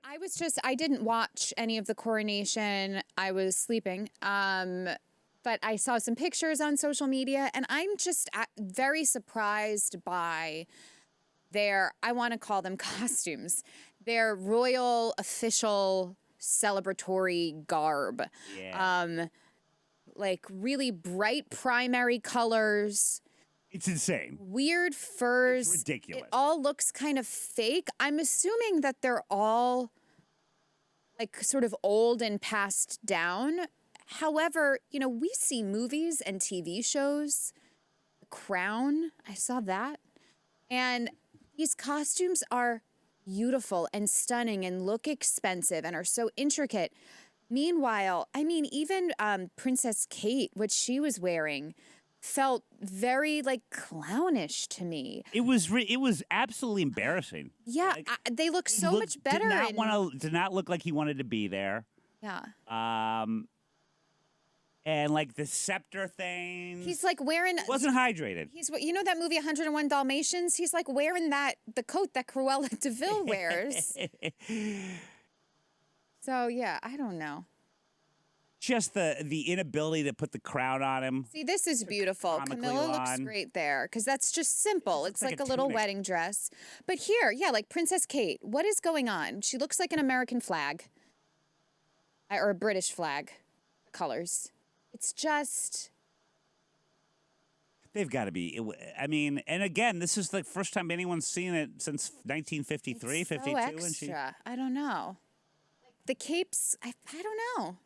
I didn't watch any of the coronation. I was sleeping. But I saw some pictures on social media, and I'm just very surprised by I want to call them costumes, their royal official celebratory garb. Yeah. Like really bright primary colors. It's insane. Weird furs. It's ridiculous. It all looks kind of fake. I'm assuming that they're all like sort of old and passed down. However, you know, we see movies and TV shows. The Crown, I saw that. And these costumes are beautiful and stunning and look expensive and are so intricate. Meanwhile, I mean, even Princess Kate, what she was wearing, felt very like clownish to me. It was absolutely embarrassing. Yeah, Like, they look so much better. Did not look like he wanted to be there. Yeah. And like the scepter thing. He's like wearing. Wasn't hydrated. You know that movie 101 Dalmatians? He's like wearing the coat that Cruella de Vil wears. So yeah, I don't know. Just the inability to put the crown on him. See, this is beautiful. Camilla looks great there because that's just simple. It's like a little tunic. wedding dress. But here, yeah, like Princess Kate, what is going on? She looks like an American flag or a British flag colors. It's just. They've got to be. I mean, and again, this is the first time anyone's seen it since 1953, it's 52. So extra. I don't know. Like the capes, I don't know.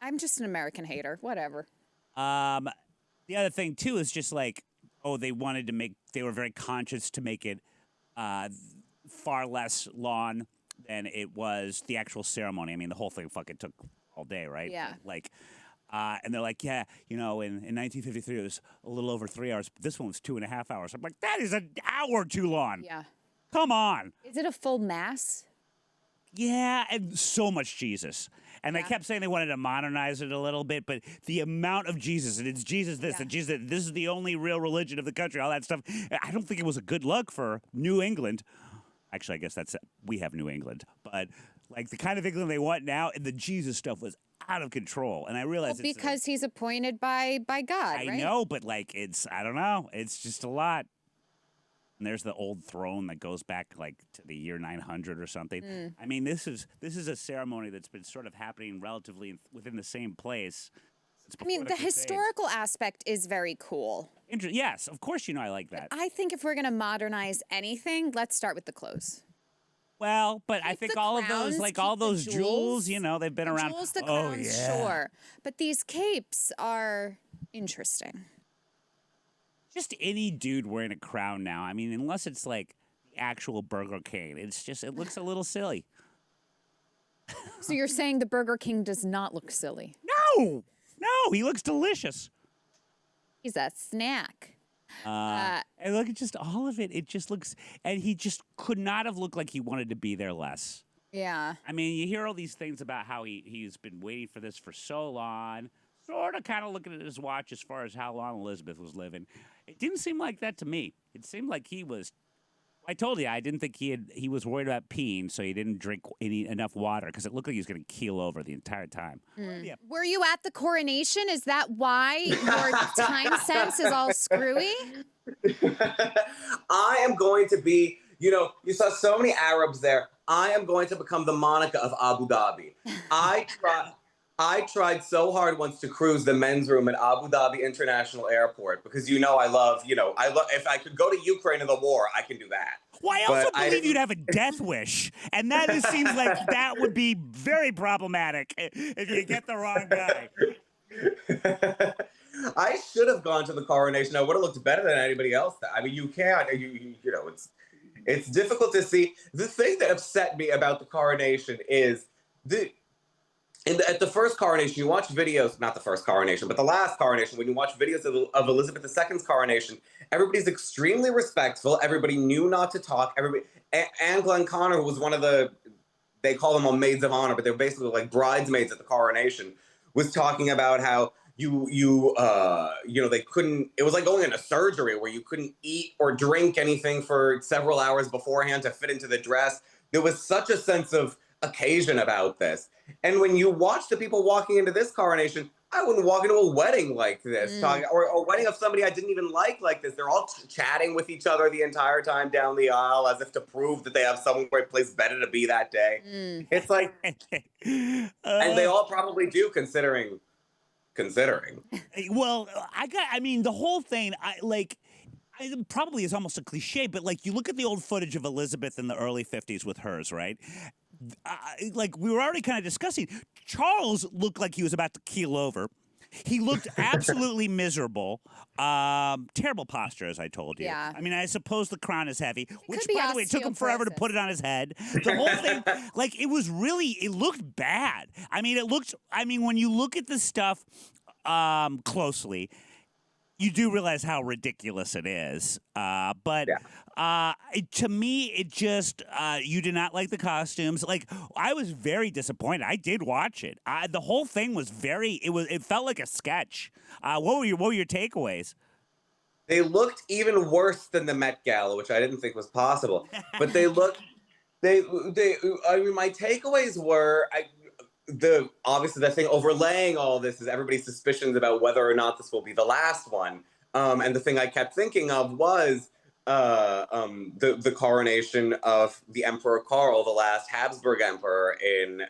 I'm just an American hater. Whatever. The other thing too is just like, they were very conscious to make it far less long than it was the actual ceremony. I mean, the whole thing fucking took all day, right? Yeah. Like, and they're like, yeah, you know, in 1953 it was a little over 3 hours, but this one was 2.5 hours. I'm like, that is an hour too long. Yeah. Come on. Is it a full mass? Yeah, and so much Jesus. And they kept saying they wanted to modernize it a little bit, but the amount of Jesus, and it's Jesus this, and Jesus that, this is the only real religion of the country, all that stuff. I don't think it was a good look for New England. Actually, I guess we have New England. But like the kind of England they want now, and the Jesus stuff was out of control. And I realized because he's appointed by God, right? I know, but like I don't know. It's just a lot. And there's the old throne that goes back like to the year 900 or something. I mean, this is a ceremony that's been sort of happening relatively within the same place. I mean, the historical aspect is very cool. Yes, of course, you know I like that. But I think if we're going to modernize anything, let's start with the clothes. Well, but I think all crowns, of those, like all those jewels, you know, they've been around. Jewels, the crowns, sure. But these capes are interesting. Just any dude wearing a crown now. I mean, unless it's like the actual Burger King, it looks a little silly. So you're saying the Burger King does not look silly? No, he looks delicious. He's a snack. And look at just all of it. It just looks, and he just could not have looked like he wanted to be there less. Yeah. I mean, you hear all these things about how he's been waiting for this for so long. Sort of kind of looking at his watch as far as how long Elizabeth was living. It didn't seem like that to me. It seemed like he was. I told you I didn't think he was worried about peeing, so he didn't drink enough water because it looked like he was going to keel over the entire time. Yeah. Were you at the coronation? Is that why your time sense is all screwy? I am going to be. You know, you saw so many Arabs there. I am going to become the Monica of Abu Dhabi. I tried so hard once to cruise the men's room at Abu Dhabi International Airport because if I could go to Ukraine in the war, I can do that. Well, I also believe you'd have a death wish, and that just seems like that would be very problematic if you get the wrong guy. I should have gone to the coronation. I would have looked better than anybody else. I mean, you can't. You know, it's difficult to see. The thing that upset me about the coronation is at the first coronation, you watch videos, not the first coronation, but the last coronation, when you watch videos of Elizabeth II's coronation, everybody's extremely respectful. Everybody knew not to talk. Anne Glenconner, who was one of they call them all maids of honor, but they're basically like bridesmaids at the coronation, was talking about how they couldn't, it was like going into surgery where you couldn't eat or drink anything for several hours beforehand to fit into the dress. There was such a sense of occasion about this. And when you watch the people walking into this coronation, I wouldn't walk into a wedding like this, talking, or a wedding of somebody I didn't even like this. They're all chatting with each other the entire time down the aisle as if to prove that they have somewhere place better to be that day. It's like, and they all probably do, considering. Well, I mean, the whole thing, it probably is almost a cliche, but like you look at the old footage of Elizabeth in the early 50s with hers, right? Like we were already kind of discussing, Charles looked like he was about to keel over. He looked absolutely miserable. Terrible posture, as I told you. Yeah. I mean, I suppose the crown is heavy, which, could be by the way, it took him forever to osteoporosis. put it on his head. The whole thing, like, it looked bad. I mean, when you look at the stuff closely, you do realize how ridiculous it is. But to me, it just, you did not like the costumes. Like, I was very disappointed. I did watch it. The whole thing was it felt like a sketch. What were your takeaways? They looked even worse than the Met Gala, which I didn't think was possible. But I mean, my takeaways were, obviously the thing overlaying all this is everybody's suspicions about whether or not this will be the last one. And the thing I kept thinking of was the coronation of the Emperor Karl, the last Habsburg emperor in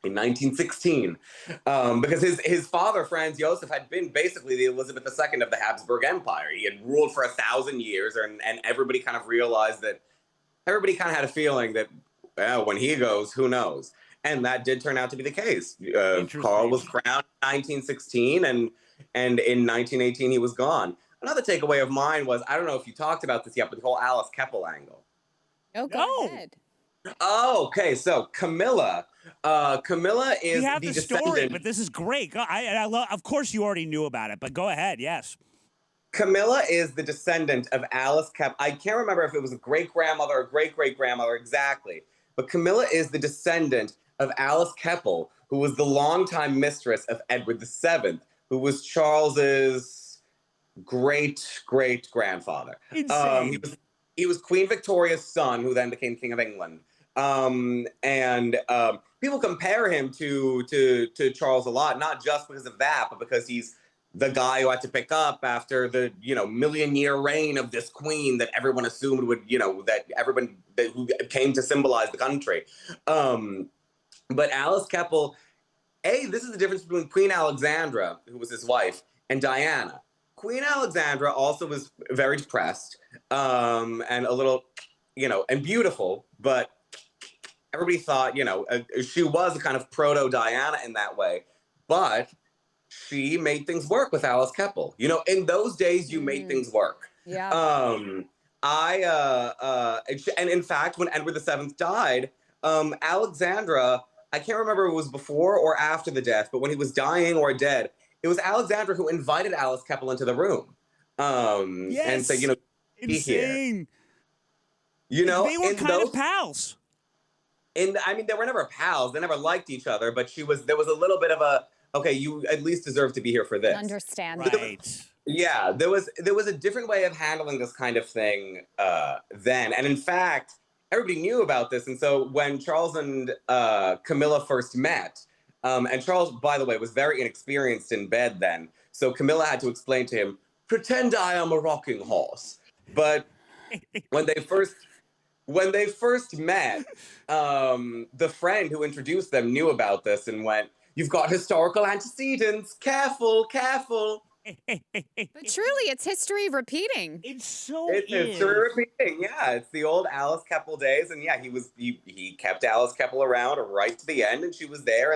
1916, because his father Franz Josef had been basically the Elizabeth II of the Habsburg Empire. He had ruled for 1,000 years, and everybody kind of realized that everybody kind of had a feeling that when he goes, who knows. And that did turn out to be the case. Karl was crowned in 1916, and in 1918 he was gone. Another takeaway of mine was, I don't know if you talked about this yet, but the whole Alice Keppel angle. Oh, go ahead. Oh, okay. So Camilla is we have the story, but this is great. I love. Of course, you already knew about it, but go ahead. Yes. Camilla is the descendant of Alice Keppel. I can't remember if it was a great-grandmother or great-great-grandmother exactly, but Camilla is the descendant of Alice Keppel, who was the longtime mistress of Edward VII, who was Charles's great-great-grandfather. Insane. He was Queen Victoria's son, who then became King of England. People compare him to Charles a lot, not just because of that, but because he's the guy who had to pick up after the million-year reign of this queen that everyone assumed would who came to symbolize the country. But Alice Keppel, this is the difference between Queen Alexandra, who was his wife, and Diana. Queen Alexandra also was very depressed, and a little, and beautiful, but everybody thought, she was a kind of proto-Diana in that way. But she made things work with Alice Keppel. In those days, you made things work. Yeah. And in fact, when Edward VII died, Alexandra, I can't remember if it was before or after the death, but when he was dying or dead, it was Alexandra who invited Alice Keppel into the room. And said, insane. Here. They were kind of pals. They were never pals. They never liked each other, but there was a little bit of a, okay, you at least deserve to be here for this. Understand. Right. Yeah, there was a different way of handling this kind of thing then. And in fact, everybody knew about this. And so when Charles and Camilla first met, and Charles, by the way, was very inexperienced in bed then. So Camilla had to explain to him, pretend I am a rocking horse. But when they first met, the friend who introduced them knew about this and went, "You've got historical antecedents. Careful, careful." But truly, it's history repeating. It's history repeating. Yeah, it's the old Alice Keppel days, and yeah, he kept Alice Keppel around right to the end, and she was there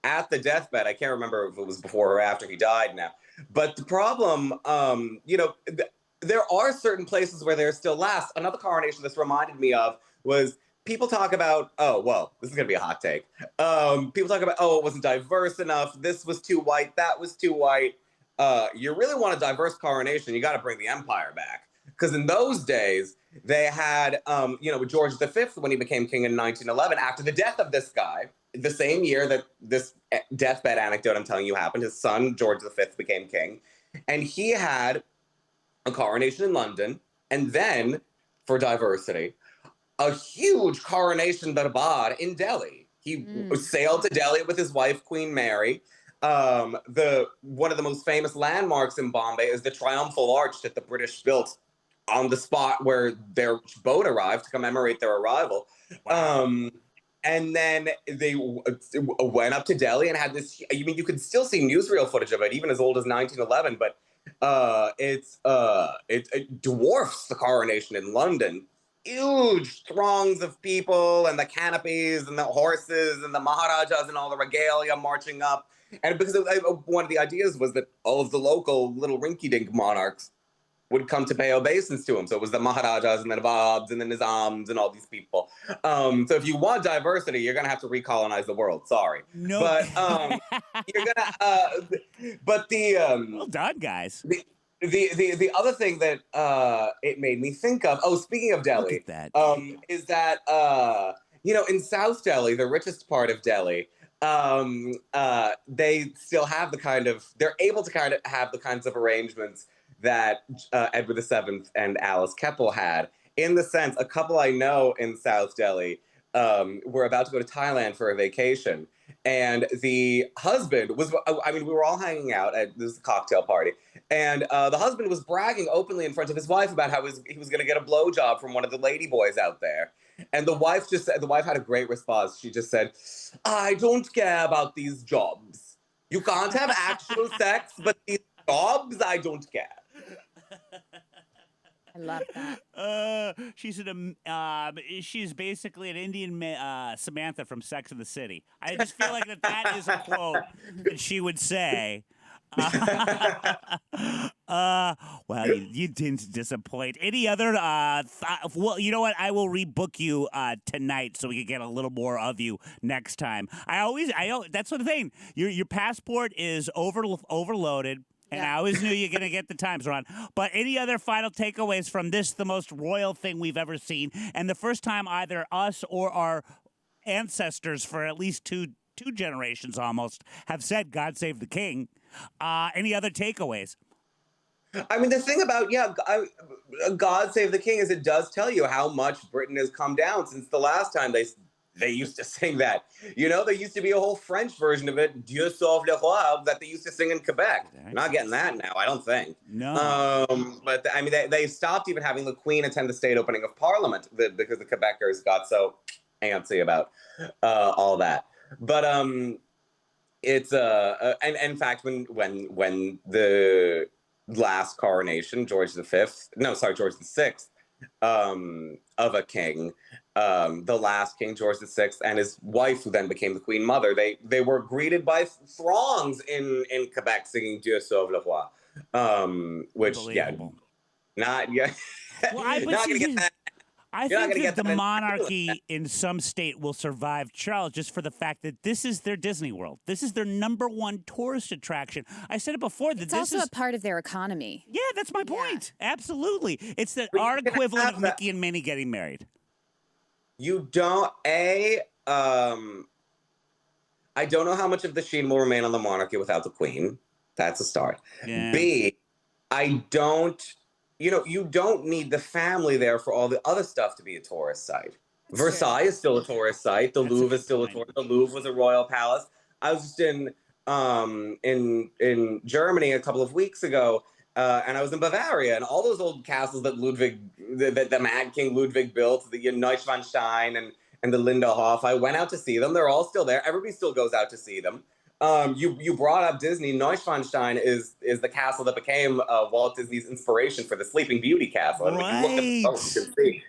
at the deathbed. I can't remember if it was before or after he died now. But the problem, there are certain places where there still lasts. Another coronation this reminded me of was people talk about, this is going to be a hot take. People talk about, it wasn't diverse enough. This was too white. That was too white. You really want a diverse coronation, you got to bring the empire back. Because in those days, they had, with George V, when he became king in 1911, after the death of this guy, the same year that this deathbed anecdote I'm telling you happened, his son, George V, became king. And he had a coronation in London. And then, for diversity, a huge coronation darbar in Delhi. He sailed to Delhi with his wife, Queen Mary. The one of the most famous landmarks in Bombay is the Triumphal Arch that the British built on the spot where their boat arrived to commemorate their arrival. Wow. And then they went up to Delhi and had this. I mean, you can still see newsreel footage of it, even as old as 1911. But it dwarfs the coronation in London. Huge throngs of people and the canopies and the horses and the maharajas and all the regalia marching up. And because one of the ideas was that all of the local little rinky-dink monarchs would come to pay obeisance to him. So it was the Maharajas and the Nawabs and the Nizams and all these people. So if you want diversity, you're gonna have to recolonize the world. Sorry, No. but you're gonna. But the Well done, guys. the other thing that it made me think of. Oh, speaking of Delhi, Look at is that in South Delhi, the richest part of Delhi. They still have they're able to kind of have the kinds of arrangements that Edward VII and Alice Keppel had. In the sense, a couple I know in South Delhi were about to go to Thailand for a vacation. And the husband was, I mean, we were all hanging out at this cocktail party. And the husband was bragging openly in front of his wife about how he was going to get a blowjob from one of the lady boys out there. And the wife had a great response. She just said, I don't care about these jobs. You can't have actual sex, but these jobs, I don't care. I love that. She's basically an Indian Samantha from Sex and the City. I just feel like that is a quote that she would say. Well, you didn't disappoint. Any other? Well, you know what? I will rebook you tonight so we can get a little more of you next time. That's the thing. Your passport is overloaded. And I always knew you're going to get the times wrong. But any other final takeaways from this, the most royal thing we've ever seen, and the first time either us or our ancestors for at least two generations almost have said, God save the king. Any other takeaways? I mean, the thing about, God save the king is it does tell you how much Britain has come down since the last time they used to sing that. There used to be a whole French version of it, Dieu sauve le roi, that they used to sing in Quebec. You're not getting that now, I don't think. No. But I mean, they stopped even having the Queen attend the state opening of Parliament because the Quebecers got so antsy about all that. But it's and in fact, when the last coronation, George VI, of a king, the last king, George VI, and his wife, who then became the Queen Mother, they were greeted by throngs in Quebec singing Dieu sauve le roi. Which, not yet. Well, not gonna get that. I think that the monarchy in some state will survive Charles just for the fact that this is their Disney World. This is their #1 tourist attraction. I said it before. That it's also a part of their economy. Yeah, that's my point. Yeah. Absolutely. It's our equivalent of Mickey and Minnie getting married. You don't, I don't know how much of the sheen will remain on the monarchy without the Queen. That's a start. Yeah. B, you don't need the family there for all the other stuff to be a tourist site. That's Versailles is still a tourist site. The Louvre is still a tourist. The Louvre was a royal palace. I was just in Germany a couple of weeks ago, and I was in Bavaria, and all those old castles that the Mad King Ludwig built, the Neuschwanstein and the Linderhof. I went out to see them. They're all still there. Everybody still goes out to see them. You brought up Disney. Neuschwanstein is the castle that became Walt Disney's inspiration for the Sleeping Beauty castle. And right. If you look at the photo, you can see.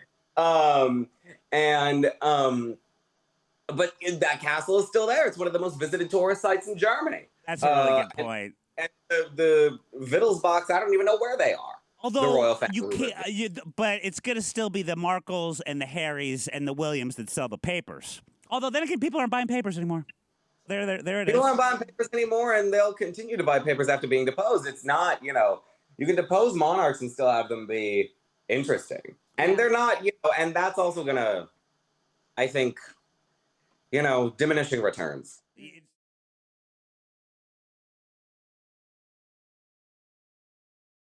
But that castle is still there. It's one of the most visited tourist sites in Germany. That's a really good point. And the Wittelsbachs, I don't even know where they are. Although the royal family you can't, but it's going to still be the Markles and the Harrys and the Williams that sell the papers. Although then again, people aren't buying papers anymore. There it is. People aren't buying papers anymore, and they'll continue to buy papers after being deposed. It's not, you can depose monarchs and still have them be interesting. And they're not, and that's also going to, I think, diminishing returns.